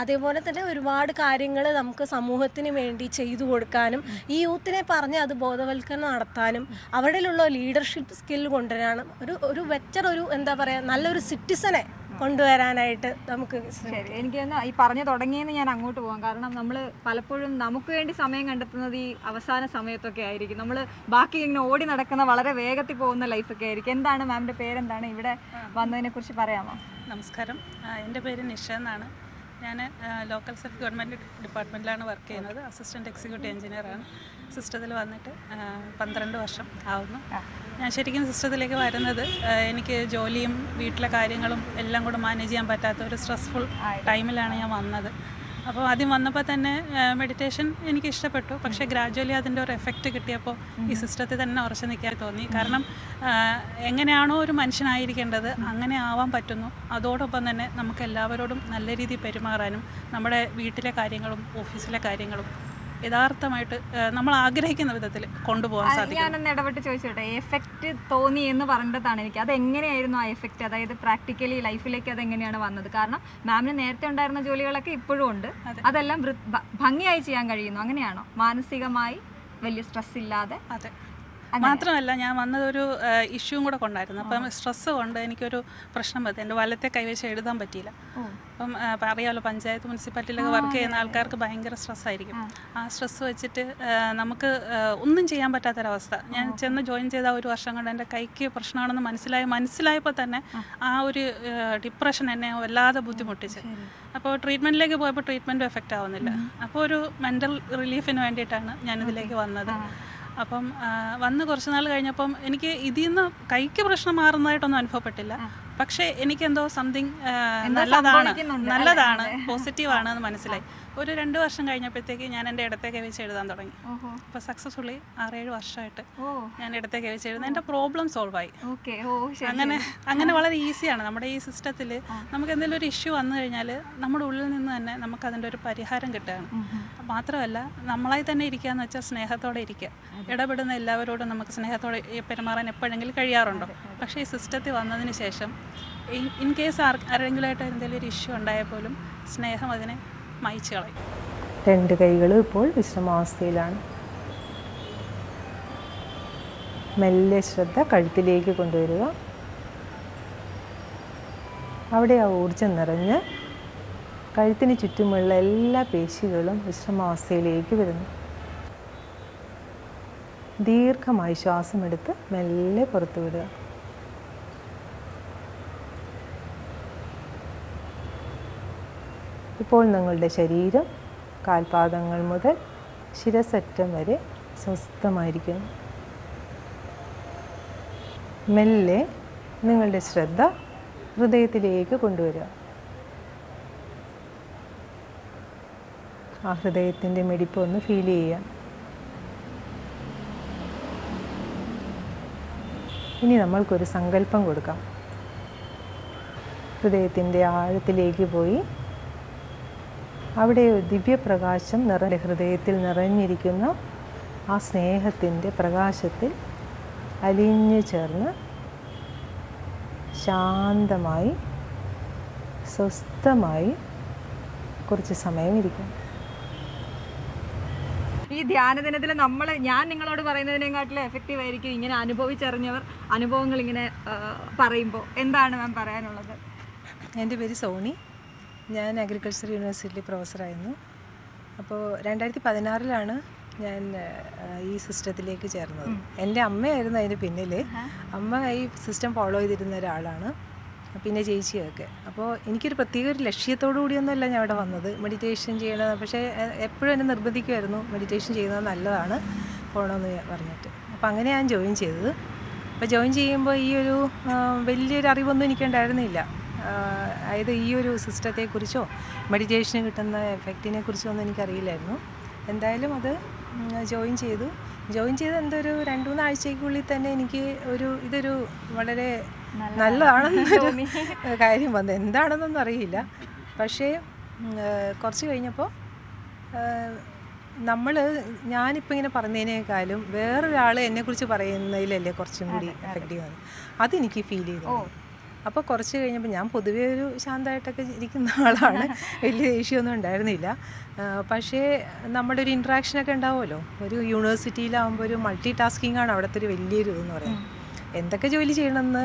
അതേപോലെ തന്നെ ഒരുപാട് കാര്യങ്ങൾ നമുക്ക് സമൂഹത്തിന് വേണ്ടി ചെയ്തു കൊടുക്കാനും ഈ യൂത്തിനെ പറഞ്ഞ് അത് ബോധവൽക്കരണം നടത്താനും അവരിലുള്ള ലീഡർഷിപ്പ് സ്കിൽ കൊണ്ടുവരാനും ഒരു ബെറ്റർ എന്താ പറയുക, നല്ലൊരു സിറ്റിസനെ കൊണ്ടുവരാനായിട്ട് നമുക്ക്. ശരി, എനിക്ക് ഈ പറഞ്ഞു തുടങ്ങിയെന്ന് ഞാൻ അങ്ങോട്ട് പോകാം. കാരണം നമ്മൾ പലപ്പോഴും നമുക്ക് വേണ്ടി സമയം കണ്ടെത്തുന്നത് ഈ അവസാന സമയത്തൊക്കെ ആയിരിക്കും. നമ്മൾ ബാക്കി ഇങ്ങനെ ഓടി നടക്കുന്ന വളരെ വേഗത്തിൽ പോകുന്ന ലൈഫൊക്കെ ആയിരിക്കും. എന്താണ് മാമിൻ്റെ പേരെന്താണ്? ഇവിടെ വന്നതിനെ കുറിച്ച് പറയാമോ? നമസ്കാരം, എൻ്റെ പേര് നിഷ എന്നാണ്. ഞാൻ ലോക്കൽ സെൽഫ് ഗവൺമെൻറ് ഡിപ്പാർട്ട്മെൻറ്റിലാണ് വർക്ക് ചെയ്യുന്നത്. അസിസ്റ്റൻറ്റ് എക്സിക്യൂട്ടീവ് എഞ്ചിനീയറാണ്. സിസ്റ്റത്തിൽ വന്നിട്ട് 12 വർഷം ആവുന്നു. ഞാൻ ശരിക്കും സിസ്റ്റത്തിലേക്ക് വരുന്നത് എനിക്ക് ജോലിയും വീട്ടിലെ കാര്യങ്ങളും എല്ലാം കൂടെ മാനേജ് ചെയ്യാൻ പറ്റാത്ത ഒരു സ്ട്രെസ്ഫുൾ ടൈമിലാണ് ഞാൻ വന്നത്. അപ്പോൾ ആദ്യം വന്നപ്പോൾ തന്നെ മെഡിറ്റേഷൻ എനിക്ക് ഇഷ്ടപ്പെട്ടു. പക്ഷേ ഗ്രാജുവലി അതിൻ്റെ ഒരു എഫക്റ്റ് കിട്ടിയപ്പോൾ ഈ സിസ്റ്റത്തിൽ തന്നെ ഉറച്ചു നിൽക്കാൻ തോന്നി. കാരണം എങ്ങനെയാണോ ഒരു മനുഷ്യനായിരിക്കേണ്ടത് അങ്ങനെ ആവാൻ പറ്റുന്നു. അതോടൊപ്പം തന്നെ നമുക്ക് എല്ലാവരോടും നല്ല രീതിയിൽ പെരുമാറാനും നമ്മുടെ വീട്ടിലെ കാര്യങ്ങളും ഓഫീസിലെ കാര്യങ്ങളും യഥാർത്ഥമായിട്ട് നമ്മൾ ആഗ്രഹിക്കുന്ന വിധത്തിൽ കൊണ്ടുപോകാൻ സാധിക്കും. ഞാനൊന്ന് ഇടപെട്ട് ചോദിച്ചോട്ടെ, എഫക്റ്റ് തോന്നി എന്ന് പറഞ്ഞതാണ് എനിക്ക്. അത് എങ്ങനെയായിരുന്നു ആ എഫക്റ്റ്? അതായത് പ്രാക്ടിക്കലി ലൈഫിലേക്ക് അതെങ്ങനെയാണ് വന്നത്? കാരണം മാമിന് നേരത്തെ ഉണ്ടായിരുന്ന ജോലികളൊക്കെ ഇപ്പോഴും ഉണ്ട്, അതെല്ലാം ഭംഗിയായി ചെയ്യാൻ കഴിയുന്നു. അങ്ങനെയാണോ? മാനസികമായി വലിയ സ്ട്രെസ് ഇല്ലാതെ? അതെ. മാത്രമല്ല ഞാൻ വന്നതൊരു ഇഷ്യൂവും കൂടെ കൊണ്ടായിരുന്നു. അപ്പം സ്ട്രെസ്സ് കൊണ്ട് എനിക്കൊരു പ്രശ്നം പറ്റി. എൻ്റെ വലത്തെ കൈവശം എഴുതാൻ പറ്റിയില്ല. അപ്പം അറിയാമല്ലോ, പഞ്ചായത്ത് മുനിസിപ്പാലിറ്റിയിലൊക്കെ വർക്ക് ചെയ്യുന്ന ആൾക്കാർക്ക് ഭയങ്കര സ്ട്രെസ്സായിരിക്കും. ആ സ്ട്രെസ്സ് വെച്ചിട്ട് നമുക്ക് ഒന്നും ചെയ്യാൻ പറ്റാത്തൊരവസ്ഥ. ഞാൻ ചെന്ന് ജോയിൻ ചെയ്ത ഒരു വർഷം കൊണ്ട് എൻ്റെ കൈക്ക് പ്രശ്നമാണെന്ന് മനസ്സിലായപ്പോൾ തന്നെ ആ ഒരു ഡിപ്രഷൻ എന്നെ വല്ലാതെ ബുദ്ധിമുട്ടിച്ച്. അപ്പോൾ ട്രീറ്റ്മെൻറ്റിലേക്ക് പോയപ്പോൾ ട്രീറ്റ്മെൻറ്റും എഫക്റ്റ് ആവുന്നില്ല. അപ്പോൾ ഒരു മെൻ്റൽ റിലീഫിന് വേണ്ടിയിട്ടാണ് ഞാനിതിലേക്ക് വന്നത്. അപ്പം വന്ന് കുറച്ച് നാൾ കഴിഞ്ഞപ്പം എനിക്ക് ഇതിൽ നിന്ന് കൈക്ക് പ്രശ്നം മാറുന്നതായിട്ടൊന്നും അനുഭവപ്പെട്ടില്ല. പക്ഷേ എനിക്കെന്തോ സംതിങ് നല്ലതാണ് പോസിറ്റീവാണ് എന്ന് മനസ്സിലായി. ഒരു 2 വർഷം കഴിഞ്ഞപ്പോഴത്തേക്ക് ഞാൻ എൻ്റെ ഇടത്തേക്ക് വെച്ച് എഴുതാൻ തുടങ്ങി. അപ്പോൾ സക്സസ്ഫുള്ളി 6-7 വർഷമായിട്ട് ഞാൻ ഇടത്തേക്ക് വെച്ച് എഴുതുന്നത്. എൻ്റെ പ്രോബ്ലം സോൾവ് ആയി. അങ്ങനെ വളരെ ഈസിയാണ് നമ്മുടെ ഈ സിസ്റ്റത്തിൽ. നമുക്ക് എന്തെങ്കിലും ഒരു ഇഷ്യൂ വന്നു കഴിഞ്ഞാൽ നമ്മുടെ ഉള്ളിൽ നിന്ന് തന്നെ നമുക്ക് അതിൻ്റെ ഒരു പരിഹാരം കിട്ടുകയാണ്. മാത്രമല്ല നമ്മളായി തന്നെ ഇരിക്കുക എന്ന് വെച്ചാൽ സ്നേഹത്തോടെ ഇരിക്കുക. ഇടപെടുന്ന എല്ലാവരോടും നമുക്ക് സ്നേഹത്തോടെ പെരുമാറാൻ എപ്പോഴെങ്കിലും കഴിയാറുണ്ടോ? പക്ഷേ ഈ സിസ്റ്റത്തിൽ വന്നതിന് ശേഷം ഇൻ കേസ് ആരെങ്കിലുമായിട്ട് എന്തെങ്കിലും ഒരു ഇഷ്യൂ ഉണ്ടായാൽ പോലും സ്നേഹം അതിനെ മായിച്ചു കളയും. 2 കൈകളും ഇപ്പോൾ വിശ്രമാവസ്ഥയിലാണ്. മെല്ലെ ശ്രദ്ധ കഴുത്തിലേക്ക് കൊണ്ടുവരിക. അവിടെ ആ ഊർജം നിറഞ്ഞ് കഴുത്തിന് ചുറ്റുമുള്ള എല്ലാ പേശികളും വിശ്രമാവസ്ഥയിലേക്ക് വരുന്നു. ദീർഘമായി ശ്വാസമെടുത്ത് മെല്ലെ പുറത്തു വിടുക. ഇപ്പോൾ നിങ്ങളുടെ ശരീരം കാൽപാദങ്ങൾ മുതൽ ശിരസറ്റം വരെ സ്വസ്ഥമായിരിക്കുന്നു. മെല്ലെ നിങ്ങളുടെ ശ്രദ്ധ ഹൃദയത്തിലേക്ക് കൊണ്ടുവരിക. ആ ഹൃദയത്തിൻ്റെ മിടിപ്പ് ഒന്ന് ഫീൽ ചെയ്യുക. ഇനി നമ്മൾക്കൊരു സങ്കല്പം കൊടുക്കാം. ഹൃദയത്തിൻ്റെ ആഴത്തിലേക്ക് പോയി അവിടെ ദിവ്യപ്രകാശം ഹൃദയത്തിൽ നിറഞ്ഞിരിക്കുന്ന ആ സ്നേഹത്തിൻ്റെ പ്രകാശത്തിൽ അലിഞ്ഞു ചേർന്ന് ശാന്തമായി സ്വസ്ഥമായി കുറച്ച് സമയം ഇരിക്കും. ഈ ധ്യാന ദിനത്തിൽ ഞാൻ നിങ്ങളോട് പറയുന്നതിനെക്കാട്ടിലും എഫക്റ്റീവ് ആയിരിക്കും ഇങ്ങനെ അനുഭവിച്ചറിഞ്ഞവർ അനുഭവങ്ങൾ ഇങ്ങനെ പറയുമ്പോൾ. എന്താണ് മാം പറയാനുള്ളത്? എൻ്റെ പേര് സോണി. ഞാൻ അഗ്രികൾച്ചർ യൂണിവേഴ്സിറ്റിയിൽ പ്രൊഫസറായിരുന്നു. അപ്പോൾ 2016 ഞാൻ ഈ സിസ്റ്റത്തിലേക്ക് ചേർന്നത്. എൻ്റെ അമ്മയായിരുന്നു അതിന് പിന്നിൽ. അമ്മ ഈ സിസ്റ്റം ഫോളോ ചെയ്തിരുന്ന ഒരാളാണ്, പിന്നെ ചേച്ചിയൊക്കെ. അപ്പോൾ എനിക്കൊരു പ്രത്യേക ഒരു ലക്ഷ്യത്തോടു കൂടിയൊന്നുമല്ല ഞാൻ അവിടെ വന്നത്, മെഡിറ്റേഷൻ ചെയ്യണത്. പക്ഷേ എപ്പോഴും എന്നെ നിർബന്ധിക്കുമായിരുന്നു മെഡിറ്റേഷൻ ചെയ്യുന്നത് നല്ലതാണ് പോകണമെന്ന് പറഞ്ഞിട്ട്. അപ്പോൾ അങ്ങനെ ഞാൻ ജോയിൻ ചെയ്തത്. അപ്പോൾ ജോയിൻ ചെയ്യുമ്പോൾ ഈ ഒരു വലിയൊരു അറിവൊന്നും എനിക്കുണ്ടായിരുന്നില്ല. അതായത് ഈ ഒരു സിസ്റ്റത്തെക്കുറിച്ചോ മെഡിറ്റേഷന് കിട്ടുന്ന എഫക്റ്റിനെ കുറിച്ചോ ഒന്നും എനിക്കറിയില്ലായിരുന്നു. എന്തായാലും അത് ജോയിൻ ചെയ്ത് എന്തോ ഒരു 2-3 ആഴ്ചയ്ക്കുള്ളിൽ തന്നെ എനിക്ക് ഇതൊരു വളരെ നല്ലതാണെന്നൊരു കാര്യം വന്നു. എന്താണെന്നൊന്നും അറിയില്ല. പക്ഷേ കുറച്ച് കഴിഞ്ഞപ്പോൾ ഞാനിപ്പോൾ ഇങ്ങനെ പറഞ്ഞതിനേക്കാളും വേറൊരാൾ എന്നെക്കുറിച്ച് പറയുന്നതിലല്ലേ കുറച്ചും കൂടി എഫക്റ്റീവ് ആണ്. അതെനിക്ക് ഫീൽ ചെയ്തു. അപ്പോൾ കുറച്ച് കഴിഞ്ഞപ്പോൾ ഞാൻ പൊതുവേ ഒരു ശാന്തമായിട്ടൊക്കെ ഇരിക്കുന്ന ആളാണ്, വലിയ ദേഷ്യമൊന്നും ഉണ്ടായിരുന്നില്ല. പക്ഷേ നമ്മുടെ ഒരു ഇൻട്രാക്ഷനൊക്കെ ഉണ്ടാവുമല്ലോ, ഒരു യൂണിവേഴ്സിറ്റിയിലാകുമ്പോൾ ഒരു മൾട്ടി ടാസ്കിംഗ് ആണ് അവിടുത്തെ ഒരു വലിയൊരു ഇതെന്ന് പറയുന്നത്. എന്തൊക്കെ ജോലി ചെയ്യണമെന്ന്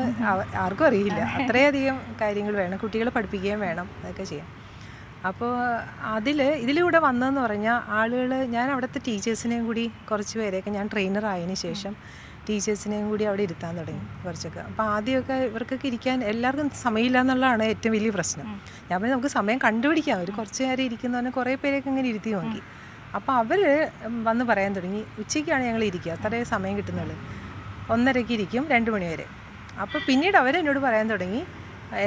ആർക്കും അറിയില്ല. അത്രയധികം കാര്യങ്ങൾ വേണം, കുട്ടികളെ പഠിപ്പിക്കുകയും വേണം, അതൊക്കെ ചെയ്യാം. അപ്പോൾ ഇതിലൂടെ വന്നതെന്ന് പറഞ്ഞാൽ ഞാൻ അവിടുത്തെ ടീച്ചേഴ്സിനെയും കൂടി കുറച്ച് പേരെയൊക്കെ ഞാൻ ട്രെയിനർ ആയതിനു ശേഷം ടീച്ചേഴ്സിനെയും കൂടി അവിടെ ഇരുത്താൻ തുടങ്ങി കുറച്ചൊക്കെ. അപ്പോൾ ആദ്യമൊക്കെ ഇവർക്കൊക്കെ ഇരിക്കാൻ എല്ലാവർക്കും സമയമില്ല എന്നുള്ളതാണ് ഏറ്റവും വലിയ പ്രശ്നം. ഞാൻ പറഞ്ഞു നമുക്ക് സമയം കണ്ടുപിടിക്കാം, ഒരു കുറച്ച് നേരം ഇരിക്കുന്നവനെ കുറേ പേരെയൊക്കെ ഇങ്ങനെ ഇരുത്തി നോക്കി. അപ്പോൾ അവർ വന്ന് പറയാൻ തുടങ്ങി, ഉച്ചയ്ക്കാണ് ഞങ്ങൾ ഇരിക്കുക, അത്രയും സമയം കിട്ടുന്നുള്ളൂ, 1:30 ഇരിക്കും 2 മണി വരെ. അപ്പോൾ പിന്നീട് അവരെന്നോട് പറയാൻ തുടങ്ങി,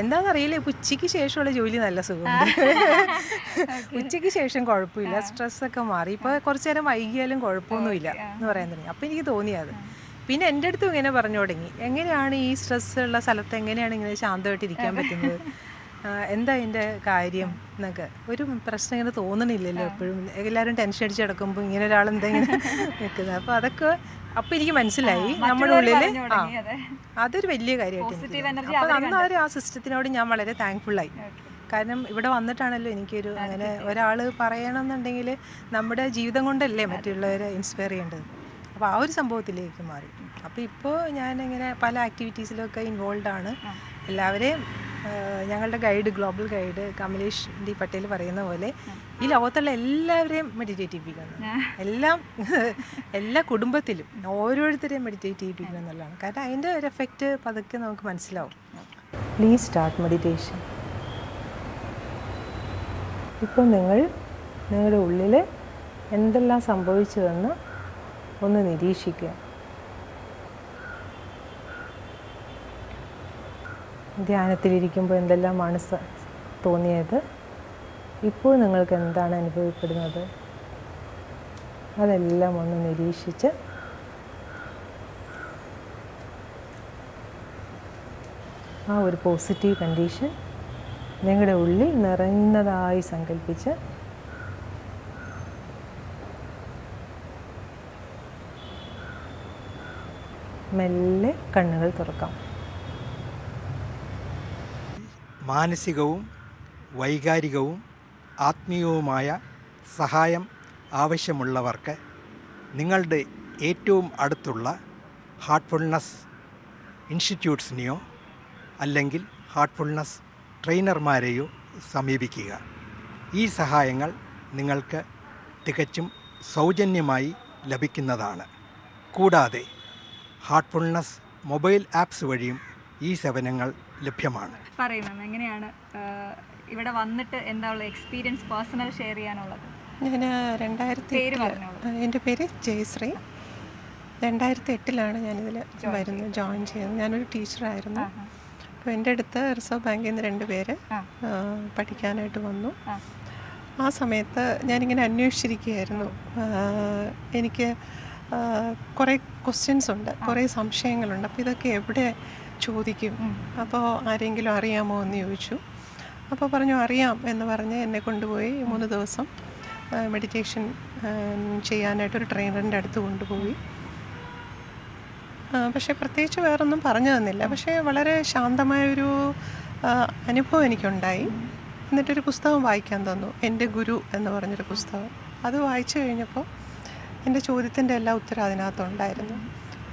എന്താണെന്നറിയില്ല, ഇപ്പോൾ ഉച്ചയ്ക്ക് ശേഷമുള്ള ജോലി നല്ല സുഖമുണ്ട്. ഉച്ചയ്ക്ക് ശേഷം കുഴപ്പമില്ല, സ്ട്രെസ്സൊക്കെ മാറി. ഇപ്പോൾ കുറച്ച് നേരം വൈകിയാലും കുഴപ്പമൊന്നുമില്ല എന്ന് പറയാൻ തുടങ്ങി. അപ്പോൾ എനിക്ക് തോന്നിയത്. പിന്നെ എൻ്റെ അടുത്തും ഇങ്ങനെ പറഞ്ഞു തുടങ്ങി, എങ്ങനെയാണ് ഈ സ്ട്രെസ്സുള്ള സ്ഥലത്ത് എങ്ങനെയാണ് ഇങ്ങനെ ശാന്തമായിട്ടിരിക്കാൻ പറ്റുന്നത്, എന്താ അതിൻ്റെ കാര്യം എന്നൊക്കെ. ഒരു പ്രശ്നം ഇങ്ങനെ തോന്നണില്ലല്ലോ എപ്പോഴും. എല്ലാവരും ടെൻഷൻ അടിച്ച് കിടക്കുമ്പോൾ ഇങ്ങനെ ഒരാൾ എന്തെങ്കിലും നിൽക്കുന്നത്. അപ്പോൾ അതൊക്കെ അപ്പോൾ എനിക്ക് മനസ്സിലായി നമ്മുടെ ഉള്ളിൽ അതൊരു വലിയ കാര്യമായിട്ട്. അപ്പോൾ അന്നേരം ആ സിസ്റ്റത്തിനോട് ഞാൻ വളരെ താങ്ക്ഫുള്ളായി. കാരണം ഇവിടെ വന്നിട്ടാണല്ലോ എനിക്കൊരു അങ്ങനെ ഒരാൾ പറയണമെന്നുണ്ടെങ്കിൽ നമ്മുടെ ജീവിതം കൊണ്ടല്ലേ മറ്റുള്ളവരെ ഇൻസ്പയർ ചെയ്യേണ്ടത്. അപ്പോൾ ആ ഒരു സംഭവത്തിലേക്ക് മാറി. അപ്പോൾ ഇപ്പോൾ ഞാനിങ്ങനെ പല ആക്ടിവിറ്റീസിലൊക്കെ ഇൻവോൾവ് ആണ്. എല്ലാവരെയും ഞങ്ങളുടെ guide, global guide Kamlesh D Patel പറയുന്ന പോലെ ഈ ലോകത്തുള്ള എല്ലാവരെയും മെഡിറ്റേറ്റ് ചെയ്യിപ്പിക്കണം. എല്ലാ കുടുംബത്തിലും ഓരോരുത്തരെയും മെഡിറ്റേറ്റ് ചെയ്യിപ്പിക്കണം എന്നുള്ളതാണ്. കാരണം അതിൻ്റെ ഒരു എഫക്റ്റ് പതുക്കെ നമുക്ക് മനസ്സിലാവും. Please start meditation. ഇപ്പോൾ നിങ്ങളുടെ ഉള്ളിൽ എന്തെല്ലാം സംഭവിച്ചുവെന്ന് ഒന്ന് നിരീക്ഷിക്കുക. ധ്യാനത്തിലിരിക്കുമ്പോൾ എന്തെല്ലാമാണ് തോന്നിയത്, ഇപ്പോൾ നിങ്ങൾക്ക് എന്താണ് അനുഭവപ്പെടുന്നത്, അതെല്ലാം ഒന്ന് നിരീക്ഷിച്ച് ആ ഒരു പോസിറ്റീവ് കണ്ടീഷൻ നിങ്ങളുടെ ഉള്ളിൽ നിറയുന്നതായി സങ്കല്പിച്ച് മെല്ലെ കണ്ണുകൾ തുറക്കാം. മാനസികവും വൈകാരികവും ആത്മീയവുമായ സഹായം ആവശ്യമുള്ളവർക്ക് നിങ്ങളുടെ ഏറ്റവും അടുത്തുള്ള ഹാർട്ട്ഫുൾനെസ് ഇൻസ്റ്റിറ്റ്യൂട്ട്സിനെയോ അല്ലെങ്കിൽ ഹാർട്ട്ഫുൾനെസ് ട്രെയിനർമാരെയോ സമീപിക്കുക. ഈ സഹായങ്ങൾ നിങ്ങൾക്ക് തികച്ചും സൗജന്യമായി ലഭിക്കുന്നതാണ്. കൂടാതെ ഹാർട്ട്ഫുൾനെസ് മൊബൈൽ ആപ്സ് വഴിയും ഈ സേവനങ്ങൾ ലഭ്യമാണ്. പറയുന്നത് എങ്ങനെയാണ് ഇവിടെ വന്നിട്ട് എന്താ ഉള്ള എക്സ്പീരിയൻസ് പേഴ്സണൽ ഷെയർ ചെയ്യാനുള്ളത്? ഞാൻ എൻ്റെ പേര് ജയശ്രീ. 2008 ഞാനിതിൽ ജോയിൻ ചെയ്തത്. ഞാനൊരു ടീച്ചറായിരുന്നു. അപ്പോൾ എൻ്റെ അടുത്ത് റിസർവ് ബാങ്കിൽ നിന്ന് 2 പേര് പഠിക്കാനായിട്ട് വന്നു. ആ സമയത്ത് ഞാനിങ്ങനെ അന്വേഷിച്ചിരിക്കുകയായിരുന്നു. എനിക്ക് കുറേ ക്വസ്റ്റ്യൻസ് ഉണ്ട്, കുറേ സംശയങ്ങളുണ്ട്. അപ്പോൾ ഇതൊക്കെ എവിടെ ചോദിക്കും, അപ്പോൾ ആരെങ്കിലും അറിയാമോ എന്ന് ചോദിച്ചു. അപ്പോൾ പറഞ്ഞു അറിയാം എന്ന് പറഞ്ഞ് എന്നെ കൊണ്ടുപോയി 3 ദിവസം മെഡിറ്റേഷൻ ചെയ്യാനായിട്ടൊരു ട്രെയിനറിൻ്റെ അടുത്ത് കൊണ്ടുപോയി. പക്ഷേ പ്രത്യേകിച്ച് വേറൊന്നും പറഞ്ഞു തന്നില്ല. പക്ഷേ വളരെ ശാന്തമായൊരു അനുഭവം എനിക്കുണ്ടായി. എന്നിട്ടൊരു പുസ്തകം വായിക്കാൻ തന്നു, എൻ്റെ ഗുരു എന്ന് പറഞ്ഞൊരു പുസ്തകം. അത് വായിച്ചു കഴിഞ്ഞപ്പോൾ എൻ്റെ ചോദ്യത്തിൻ്റെ എല്ലാ ഉത്തരം അതിനകത്തുണ്ടായിരുന്നു.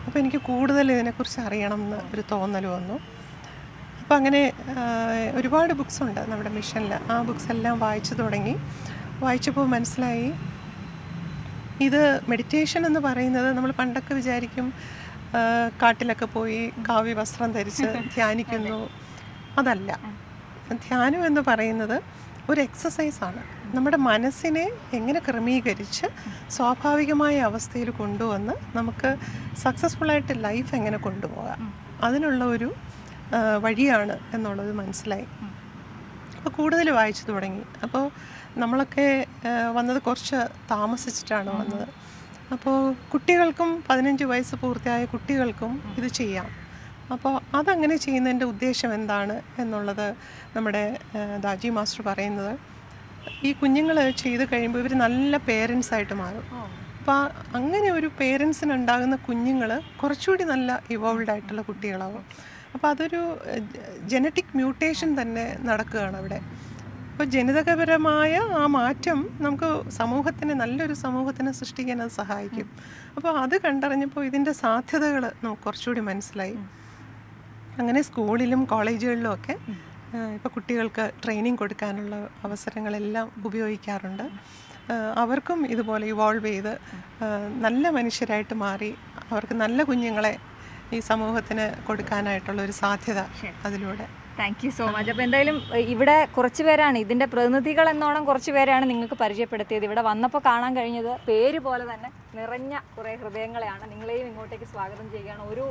അപ്പോൾ എനിക്ക് കൂടുതൽ ഇതിനെക്കുറിച്ച് അറിയണം എന്ന് ഒരു തോന്നൽ വന്നു. അപ്പോൾ അങ്ങനെ ഒരുപാട് ബുക്സ് ഉണ്ട് നമ്മുടെ മിഷനിൽ. ആ ബുക്സ് എല്ലാം വായിച്ചു തുടങ്ങി. വായിച്ചപ്പോൾ മനസ്സിലായി ഇത് മെഡിറ്റേഷൻ എന്ന് പറയുന്നത് നമ്മൾ പണ്ടൊക്കെ വിചാരിക്കും കാട്ടിലൊക്കെ പോയി കാവ്യ വസ്ത്രം ധരിച്ച് ധ്യാനിക്കുന്നു. അതല്ല. ധ്യാനം എന്ന് പറയുന്നത് ഒരു എക്സസൈസാണ്. നമ്മുടെ മനസ്സിനെ എങ്ങനെ ക്രമീകരിച്ച് സ്വാഭാവികമായ അവസ്ഥയിൽ കൊണ്ടുവന്ന് നമുക്ക് സക്സസ്ഫുള്ളായിട്ട് ലൈഫ് എങ്ങനെ കൊണ്ടുപോകാം, അതിനുള്ള ഒരു വഴിയാണ് എന്നുള്ളത് മനസ്സിലായി. അപ്പോൾ കൂടുതൽ വായിച്ചു തുടങ്ങി. അപ്പോൾ നമ്മളൊക്കെ വന്നത് കുറച്ച് താമസിച്ചിട്ടാണ് വന്നത്. അപ്പോൾ കുട്ടികൾക്കും 15 വയസ്സ് പൂർത്തിയായ കുട്ടികൾക്കും ഇത് ചെയ്യാം. അപ്പോൾ അതങ്ങനെ ചെയ്യുന്നതിൻ്റെ ഉദ്ദേശം എന്താണ് എന്നുള്ളത് നമ്മുടെ ദാജി മാസ്റ്റർ പറയുന്നത്, ഈ കുഞ്ഞുങ്ങൾ ചെയ്ത് കഴിയുമ്പോൾ ഇവർ നല്ല പേരൻസായിട്ട് മാറും. അപ്പോൾ അങ്ങനെ ഒരു പേരൻസിനുണ്ടാകുന്ന കുഞ്ഞുങ്ങൾ കുറച്ചുകൂടി നല്ല ഇവോൾവ് ആയിട്ടുള്ള കുട്ടികളാകും. അപ്പോൾ അതൊരു ജനറ്റിക് മ്യൂട്ടേഷൻ തന്നെ നടക്കുകയാണ് അവിടെ. അപ്പോൾ ജനിതകപരമായ ആ മാറ്റം നമുക്ക് സമൂഹത്തിന് നല്ലൊരു സമൂഹത്തിനെ സൃഷ്ടിക്കാൻ അത് സഹായിക്കും. അപ്പോൾ അത് കണ്ടറിഞ്ഞപ്പോൾ ഇതിൻ്റെ സാധ്യതകൾ നമുക്ക് കുറച്ചുകൂടി മനസ്സിലായി. അങ്ങനെ സ്കൂളിലും കോളേജുകളിലും ഒക്കെ ഇപ്പോൾ കുട്ടികൾക്ക് ട്രെയിനിങ് കൊടുക്കാനുള്ള അവസരങ്ങളെല്ലാം ഉപയോഗിക്കാറുണ്ട്. അവർക്കും ഇതുപോലെ ഇവോൾവ് ചെയ്ത് നല്ല മനുഷ്യരായിട്ട് മാറി അവർക്ക് നല്ല കുഞ്ഞുങ്ങളെ ഈ സമൂഹത്തിന് കൊടുക്കാനായിട്ടുള്ള ഒരു സാധ്യത അതിലൂടെ. Thank you so much. അപ്പോൾ എന്തായാലും ഇവിടെ കുറച്ച് പേരാണ് ഇതിൻ്റെ പ്രതിനിധികൾ എന്നോണം കുറച്ച് പേരാണ് നിങ്ങൾക്ക് പരിചയപ്പെടുത്തിയത്. ഇവിടെ വന്നപ്പോൾ കാണാൻ കഴിഞ്ഞത് പേര് പോലെ തന്നെ നിറഞ്ഞ കുറേ ഹൃദയങ്ങളെയാണ്. നിങ്ങളെയും ഇങ്ങോട്ടേക്ക് സ്വാഗതം ചെയ്യുകയാണ്. ഒരു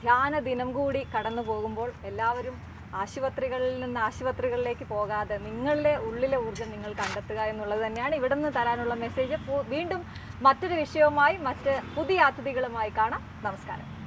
ധ്യാന ദിനം കൂടി കടന്നു പോകുമ്പോൾ എല്ലാവരും ആശുപത്രികളിൽ നിന്ന് ആശുപത്രികളിലേക്ക് പോകാതെ നിങ്ങളുടെ ഉള്ളിലെ ഊർജ്ജം നിങ്ങൾ കണ്ടെത്തുക എന്നുള്ളത് തന്നെയാണ് ഇവിടെ നിന്ന് തരാനുള്ള മെസ്സേജ്. വീണ്ടും മറ്റൊരു വിഷയവുമായി മറ്റ് പുതിയ അതിഥികളുമായി കാണാം. നമസ്കാരം.